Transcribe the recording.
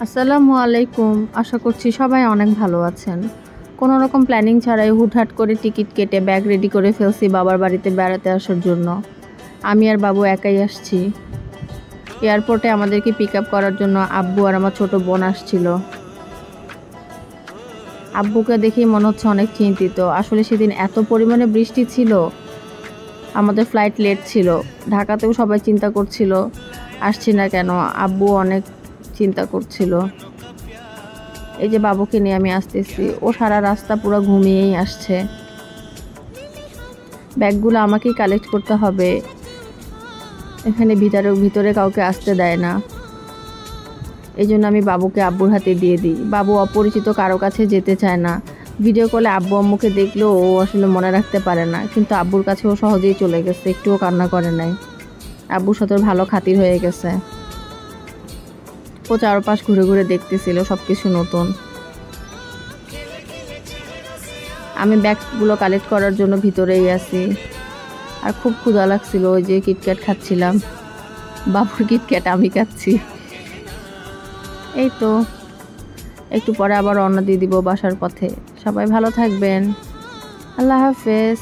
আসসালামু আলাইকুম। আশা করছি সবাই অনেক ভালো আছেন। কোনো রকম প্ল্যানিং ছাড়াই হুটহাট করে টিকিট কেটে ব্যাগ রেডি করে ফেলছি বাবার বাড়িতে বেড়াতে আসার জন্য। আমি আর বাবু একাই আসছি। এয়ারপোর্টে আমাদেরকে পিক আপ করার জন্য আব্বু আর আমার ছোট বোন আসছিল। আব্বুকে দেখেই মনে হচ্ছে অনেক চিন্তিত। আসলে সেদিন এত পরিমাণে বৃষ্টি ছিল, আমাদের ফ্লাইট লেট ছিল। ঢাকাতেও সবাই চিন্তা করছিল আসছি না কেন। আব্বু অনেক চিন্তা করছিল। এই যে বাবুকে নিয়ে আমি আসতেছি, ও সারা রাস্তা পুরো ঘুমিয়েই আসছে। ব্যাগগুলো আমাকেই কালেক্ট করতে হবে। এখানে ভিতরে কাউকে আসতে দেয় না। এই জন্য আমি বাবুকে আব্বুর হাতে দিয়ে দিই। বাবু অপরিচিত কারো কাছে যেতে চায় না। ভিডিও কলে আব্বু আম্মুকে দেখলেও ও আসলে মনে রাখতে পারে না, কিন্তু আব্বুর কাছে ও সহজেই চলে গেছে, একটুও কান্না করে নাই। আব্বুর সাথে ভালো খাতির হয়ে গেছে। ও চারপাশ ঘুরে ঘুরে দেখতেছিল, সবকিছু নতুন। আমি ব্যাগগুলো কালেক্ট করার জন্য ভিতরেই আছি। আর খুব ক্ষুধা লাগছিল, ওই যে কিটক্যাট খাচ্ছিলাম। বাবুর কিটক্যাট আমি খাচ্ছি। এই তো একটু পরে আবার রওনা দিয়ে দিব বাসার পথে। সবাই ভালো থাকবেন। আল্লাহ হাফেজ।